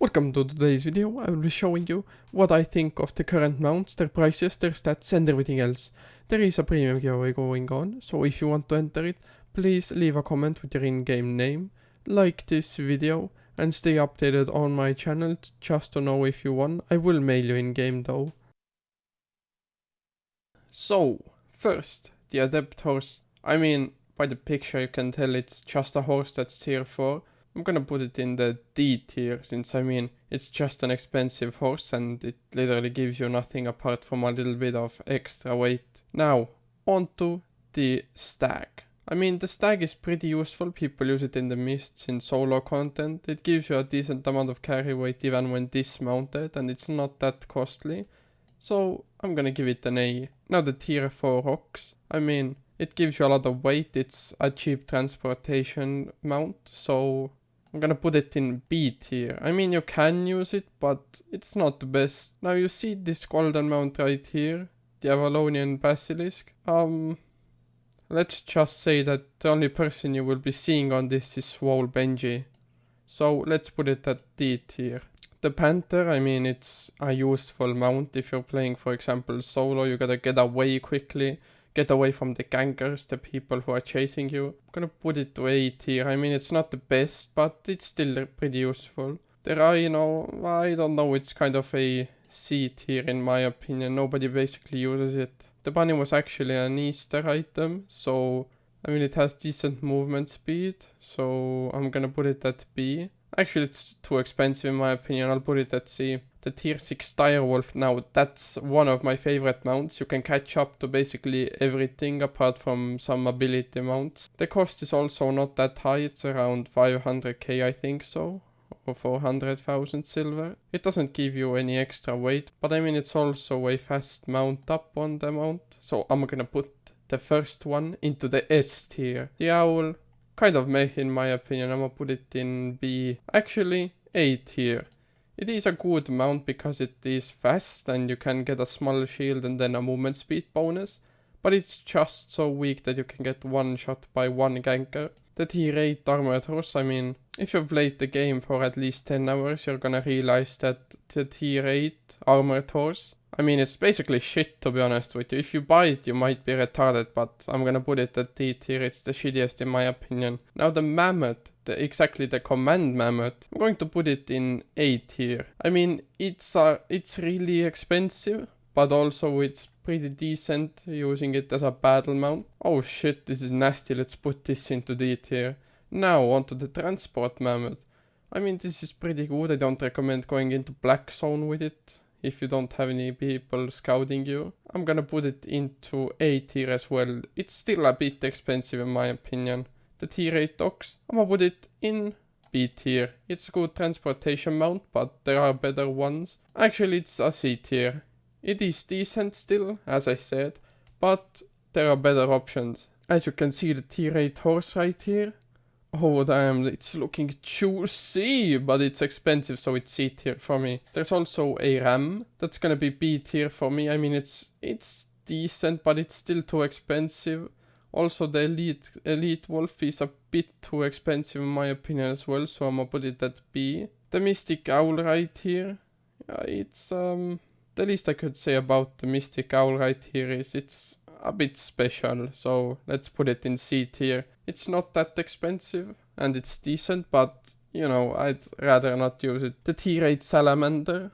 Welcome to today's video. I will be showing you what I think of the current mounts, their prices, their stats and everything else. There is a premium giveaway going on, so if you want to enter it, please leave a comment with your in-game name, like this video, and stay updated on my channel just to know if you won. I will mail you in-game though. So, first, the Adept horse. I mean, by the picture you can tell it's just a horse that's tier 4. I'm gonna put it in the D tier, since I mean, it's just an expensive horse and it literally gives you nothing apart from a little bit of extra weight. Now, onto the stag. I mean, the stag is pretty useful. People use it in the mists in solo content. It gives you a decent amount of carry weight even when dismounted, and it's not that costly. So, I'm gonna give it an A. Now the tier 4 rocks. I mean, it gives you a lot of weight. It's a cheap transportation mount, so I'm gonna put it in B tier. I mean, you can use it, but it's not the best. Now you see this golden mount right here, the Avalonian Basilisk. Let's just say that the only person you will be seeing on this is Swole Benji. So let's put it at D tier. The Panther, I mean, it's a useful mount. If you're playing, for example, solo, you gotta get away quickly. Get away from the gankers, the people who are chasing you. I'm gonna put it to A tier. I mean, it's not the best, but it's still pretty useful. The Rhino, I don't know, it's kind of a C tier in my opinion. Nobody basically uses it. The bunny was actually an Easter item, so I mean, it has decent movement speed, so I'm gonna put it at B. Actually, it's too expensive in my opinion. I'll put it at C. The tier 6 Direwolf, now that's one of my favorite mounts. You can catch up to basically everything apart from some ability mounts. The cost is also not that high, it's around 500k I think so, or 400,000 silver. It doesn't give you any extra weight, but I mean it's also a fast mount up on the mount. So I'm gonna put the first one into the S tier. The Owl, kind of meh in my opinion. I'm gonna put it in B, actually A tier. It is a good mount because it is fast and you can get a small shield and then a movement speed bonus, but it's just so weak that you can get one shot by one ganker. The tier 8 armored horse, I mean, if you've played the game for at least 10 hours, you're gonna realize that the tier 8 armored horse, I mean, it's basically shit to be honest with you. If you buy it, you might be retarded, but I'm gonna put it at D tier. It's the shittiest in my opinion. Now the mammoth, exactly the command mammoth, I'm going to put it in A tier. I mean, it's really expensive, but also it's pretty decent using it as a battle mount. Oh shit, this is nasty. Let's put this into D tier. Now onto the transport mammoth. I mean, this is pretty good. I don't recommend going into black zone with it if you don't have any people scouting you. I'm gonna put it into A tier as well. It's still a bit expensive in my opinion. The tier 8 ox, I'm gonna put it in B tier. It's a good transportation mount, but there are better ones. Actually, it's a C tier. It is decent still, as I said, but there are better options. As you can see, the tier 8 horse right here. Oh damn, it's looking juicy, but it's expensive, so it's C tier for me. There's also a ram, that's gonna be B tier for me. I mean, it's decent, but it's still too expensive. Also, the elite wolf is a bit too expensive in my opinion as well, so I'm gonna put it at B. The mystic owl right here, it's the least I could say about the mystic owl right here is it's a bit special, so let's put it in C tier. It's not that expensive and it's decent, but you know, I'd rather not use it. The tier 8 salamander,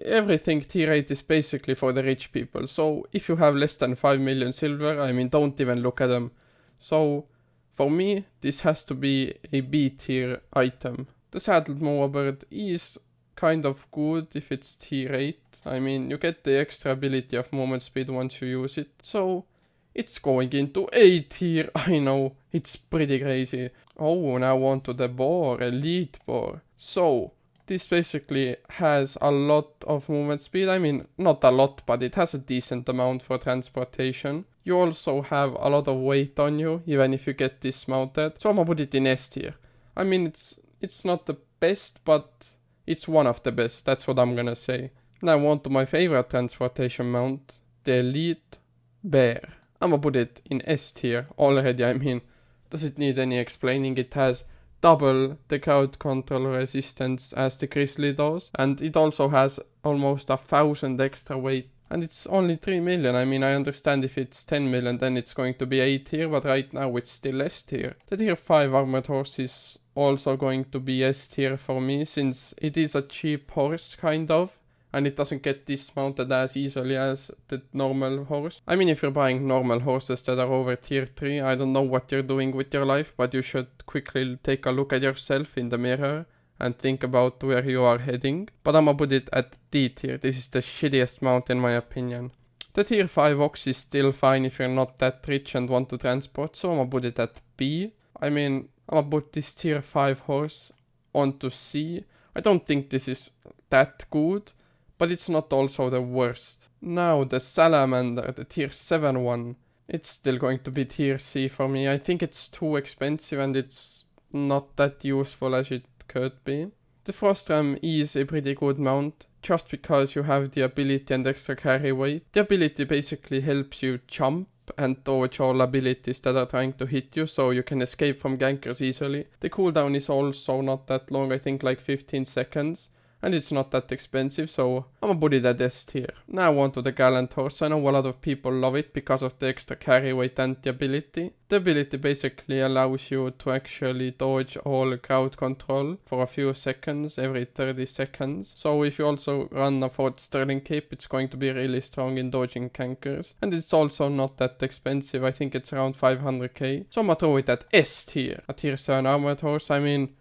everything tier 8 is basically for the rich people, so if you have less than 5 million silver, I mean, don't even look at them. So for me, this has to be a B tier item. The saddled mowerbird is kind of good if it's tier 8. I mean, you get the extra ability of movement speed once you use it. So it's going into A tier. I know, it's pretty crazy. Oh, now on to the boar, elite boar. So this basically has a lot of movement speed. I mean, not a lot, but it has a decent amount for transportation. You also have a lot of weight on you, even if you get dismounted. So I'm gonna put it in S tier. I mean, it's not the best, but it's one of the best, that's what I'm gonna say. Now on to my favorite transportation mount, the elite bear. I'm gonna put it in S tier already. I mean, does it need any explaining? It has double the crowd control resistance as the Grizzly does, and it also has almost 1,000 extra weight. And it's only 3 million. I mean, I understand if it's 10 million, then it's going to be A tier, but right now it's still S tier. The tier 5 armored horse is also going to be S tier for me, since it is a cheap horse, kind of, and it doesn't get dismounted as easily as the normal horse. I mean, if you're buying normal horses that are over tier 3, I don't know what you're doing with your life, but you should quickly take a look at yourself in the mirror and think about where you are heading. But I'ma put it at D tier. This is the shittiest mount in my opinion. The tier 5 ox is still fine if you're not that rich and want to transport, so I'ma put it at B. I mean, I'ma put this tier 5 horse onto C. I don't think this is that good, but it's not also the worst. Now the salamander, the tier 7 one, it's still going to be tier C for me. I think it's too expensive and it's not that useful as it could be. The Frostram is a pretty good mount, just because you have the ability and extra carry weight. The ability basically helps you jump and dodge all abilities that are trying to hit you, so you can escape from gankers easily. The cooldown is also not that long, I think like 15 seconds. And it's not that expensive, so I'm gonna put it at S tier. Now on to the Gallant Horse. I know a lot of people love it because of the extra carry weight and the ability. The ability basically allows you to actually dodge all crowd control for a few seconds, every 30 seconds. So if you also run a Fort Sterling cape, it's going to be really strong in dodging cankers. And it's also not that expensive, I think it's around 500k. So I'm gonna throw it at S tier. A tier 7 armored horse, I mean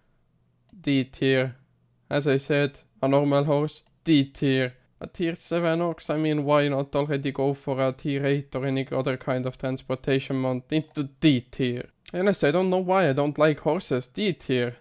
D tier. As I said, a normal horse, D tier. A tier 7 ox, I mean, why not already go for a tier 8 or any other kind of transportation mount into D tier? Honestly, I don't know why I don't like horses. D tier.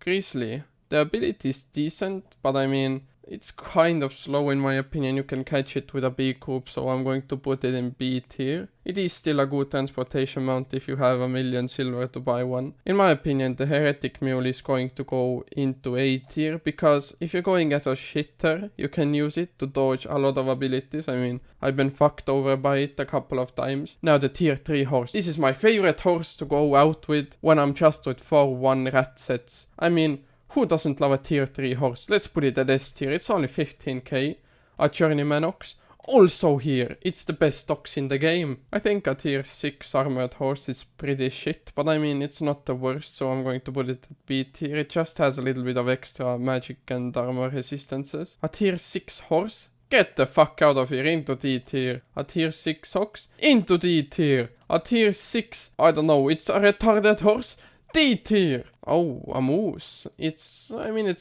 Grizzly. The ability is decent, but I mean, it's kind of slow in my opinion. You can catch it with a B coupe, so I'm going to put it in B tier. It is still a good transportation mount if you have 1,000,000 silver to buy one. In my opinion, the Heretic Mule is going to go into A tier, because if you're going as a shitter, you can use it to dodge a lot of abilities. I mean, I've been fucked over by it a couple of times. Now the tier 3 horse. This is my favorite horse to go out with when I'm just with 4-1 rat sets. I mean, who doesn't love a tier 3 horse? Let's put it at S tier. It's only 15k. A Journeyman Ox. Also here, it's the best ox in the game. I think a tier 6 armored horse is pretty shit, but I mean, it's not the worst, so I'm going to put it at B tier. It just has a little bit of extra magic and armor resistances. A tier 6 horse? Get the fuck out of here, into D tier. A tier 6 ox? Into D tier. A tier 6, I don't know, it's a retarded horse? D tier! Oh, a moose. It's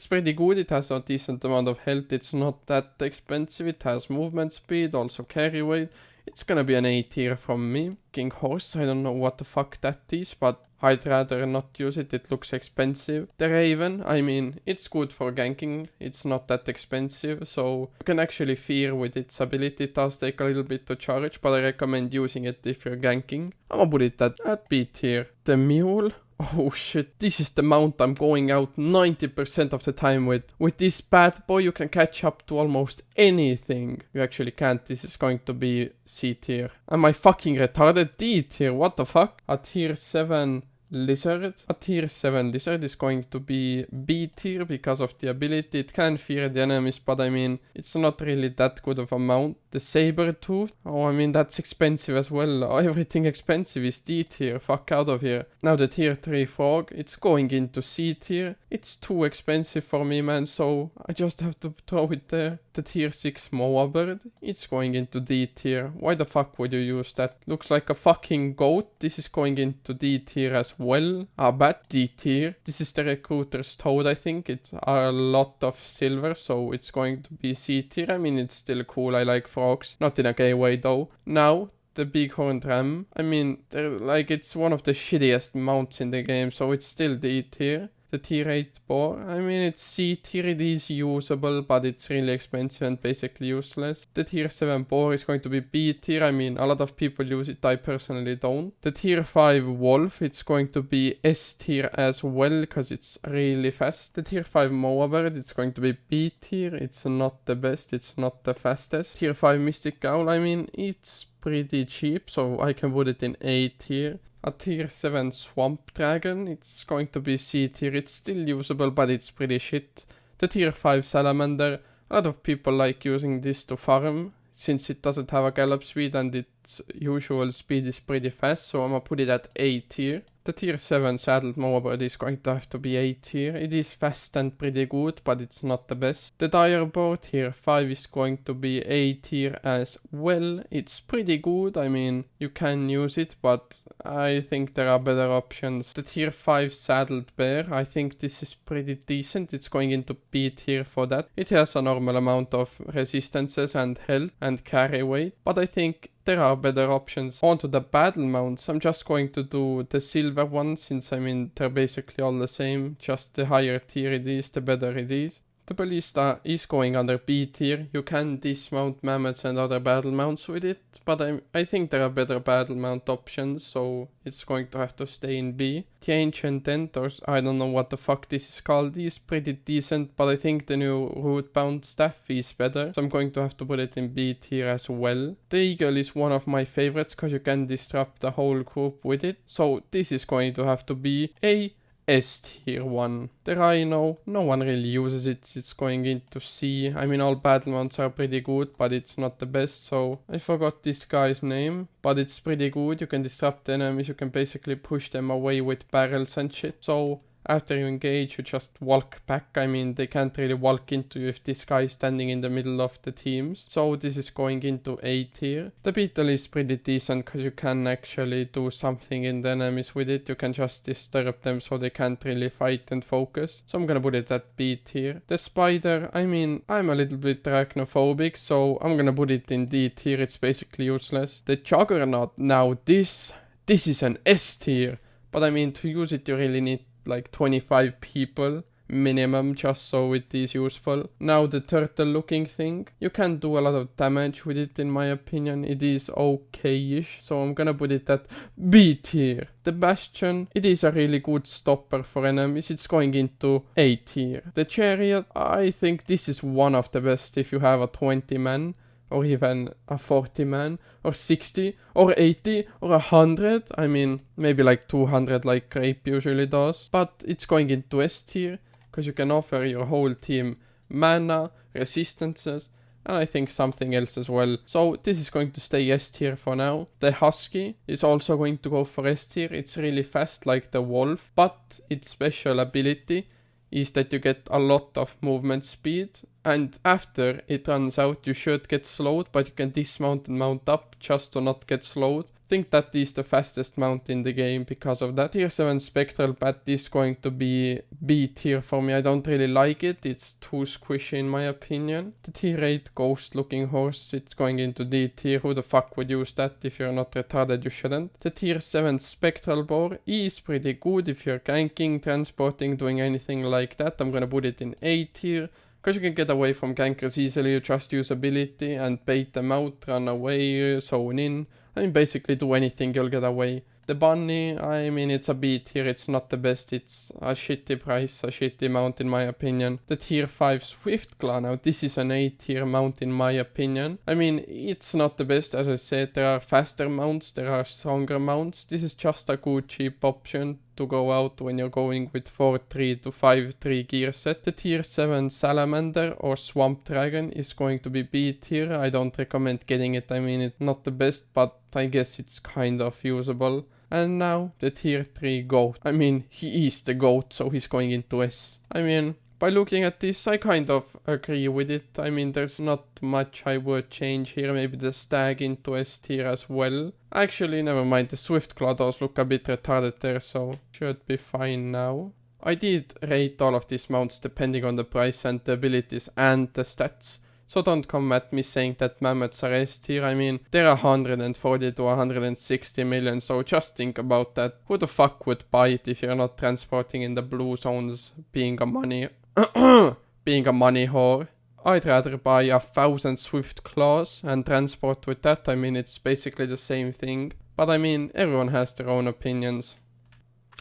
pretty good. It has a decent amount of health. It's not that expensive. It has movement speed, also carry weight. It's gonna be an A tier from me. King horse, I don't know what the fuck that is, but I'd rather not use it. It looks expensive. The Raven, I mean, it's good for ganking. It's not that expensive, so you can actually fear with its ability. It does take a little bit to charge, but I recommend using it if you're ganking. I'm gonna put it at B tier. The Mule. Oh shit, this is the mount I'm going out 90% of the time with. With this bad boy you can catch up to almost anything. You actually can't, this is going to be C tier. Am I fucking retarded? D tier, what the fuck? A tier 7 lizard. A tier 7 lizard is going to be B tier because of the ability. It can fear the enemies, but I mean, it's not really that good of a mount. The saber tooth. Oh, I mean, that's expensive as well. Everything expensive is D tier. Fuck out of here. Now the tier 3 frog. It's going into C tier. It's too expensive for me, man, so I just have to throw it there. The tier 6 moa bird. It's going into D tier. Why the fuck would you use that? Looks like a fucking goat. This is going into D tier as well. A bat, D tier. This is the recruiter's toad, I think. It's a lot of silver, so it's going to be C tier. I mean, it's still cool. I like frogs. Not in a gay way, though. Now, the bighorned ram. I mean, it's one of the shittiest mounts in the game, so it's still D tier. The tier 8 boar, I mean, it's C tier, it is usable, but it's really expensive and basically useless. The tier 7 boar is going to be B tier, I mean, a lot of people use it, I personally don't. The tier 5 wolf, it's going to be S tier as well, because it's really fast. The tier 5 moa bird, it's going to be B tier, it's not the best, it's not the fastest. Tier 5 mystic owl, I mean, it's pretty cheap, so I can put it in A tier. A tier 7 swamp dragon, it's going to be C tier. It's still usable, but it's pretty shit. The tier 5 salamander, a lot of people like using this to farm, since it doesn't have a gallop speed and its usual speed is pretty fast, so I'm gonna put it at A tier. The tier 7 saddled mowbird is going to have to be A tier. It is fast and pretty good, but it's not the best. The dire boar tier 5 is going to be A tier as well. It's pretty good, I mean, you can use it, but I think there are better options. The tier 5 saddled bear, I think this is pretty decent. It's going into B tier for that. It has a normal amount of resistances and health and carry weight, but I think there are better options. Onto the battle mounts, I'm just going to do the silver one, since I mean they're basically all the same, just the higher tier it is, the better it is. The ballista is going under B tier. You can dismount mammoths and other battle mounts with it, but I think there are better battle mount options, so it's going to have to stay in B. The ancient dentors, I don't know what the fuck this is called, is pretty decent, but I think the new root bound staff is better, so I'm going to have to put it in B tier as well. The eagle is one of my favorites because you can disrupt the whole group with it, so this is going to have to be a S tier 1. The rhino, no one really uses it, it's going into C. I mean, all battle mounts are pretty good, but it's not the best, so I forgot this guy's name, but it's pretty good. You can disrupt enemies, you can basically push them away with barrels and shit, so after you engage, you just walk back. I mean, they can't really walk into you if this guy is standing in the middle of the teams. So this is going into A tier. The beetle is pretty decent because you can actually do something in the enemies with it. You can just disturb them so they can't really fight and focus. So I'm gonna put it at B tier. The spider, I mean, I'm a little bit arachnophobic, so I'm gonna put it in D tier. It's basically useless. The juggernaut, now this is an S tier. But I mean, to use it, you really need like 25 people minimum just so it is useful. Now the turtle looking thing, you can do a lot of damage with it in my opinion. It is okay-ish, so I'm gonna put it at B tier. The bastion, it is a really good stopper for enemies. It's going into A tier. The chariot, I think this is one of the best if you have a 20 man. Or even a 40 man, or 60, or 80, or 100. I mean, maybe like 200 like Grape usually does. But it's going into S tier, because you can offer your whole team mana, resistances, and I think something else as well. So this is going to stay S tier for now. The husky is also going to go for S tier. It's really fast like the wolf, but its special ability is that you get a lot of movement speed, and after it runs out you should get slowed, but you can dismount and mount up just to not get slowed. I think that is the fastest mount in the game because of that. Tier 7 spectral bat is going to be B tier for me. I don't really like it, it's too squishy in my opinion. The tier 8 ghost looking horse, it's going into D tier. Who the fuck would use that? If you're not retarded you shouldn't. The tier 7 spectral boar is pretty good if you're ganking, transporting, doing anything like that. I'm gonna put it in A tier. Because you can get away from gankers easily, you just use ability and bait them out, run away, zone in. I mean, basically do anything, you'll get away. The bunny, I mean, it's a B tier, it's not the best, it's a shitty price, a shitty mount in my opinion. The tier 5 swift claw, now this is an A tier mount in my opinion. I mean, it's not the best, as I said, there are faster mounts, there are stronger mounts. This is just a good cheap option to go out when you're going with 4-3 to 5-3 gear set. The tier 7 salamander or swamp dragon is going to be B tier. I don't recommend getting it, I mean, it's not the best, but I guess it's kind of usable. And now the tier 3 goat. I mean, he is the goat, so he's going into S. I mean, by looking at this, I kind of agree with it. I mean, there's not much I would change here. Maybe the stag into S tier as well. Actually, never mind. The swift claw does look a bit retarded there, so should be fine now. I did rate all of these mounts depending on the price and the abilities and the stats. So don't come at me saying that mammoths are S tier. I mean, they're 140 to 160 million, so just think about that. Who the fuck would buy it if you're not transporting in the blue zones, being a money whore? I'd rather buy 1,000 swift claws and transport with that. I mean, it's basically the same thing. But I mean, everyone has their own opinions.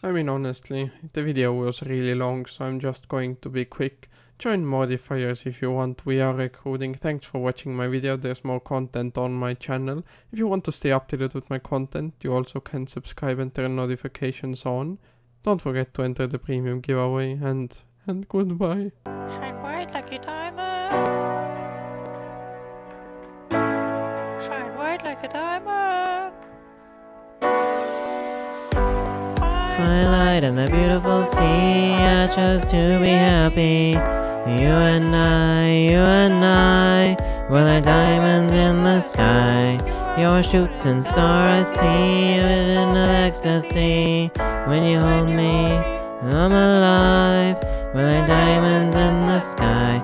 I mean, honestly, the video was really long, so I'm just going to be quick. Join modifiers if you want, we are recruiting. Thanks for watching my video, there's more content on my channel. If you want to stay up to date with my content, you also can subscribe and turn notifications on. Don't forget to enter the premium giveaway, and goodbye. Shine bright like a diamond. Shine bright like a diamond. Twilight and the beautiful sea, I chose to be happy. You and I, we're like diamonds in the sky. You're a shooting star, I see, a vision of ecstasy. When you hold me, I'm alive, we're like diamonds in the sky.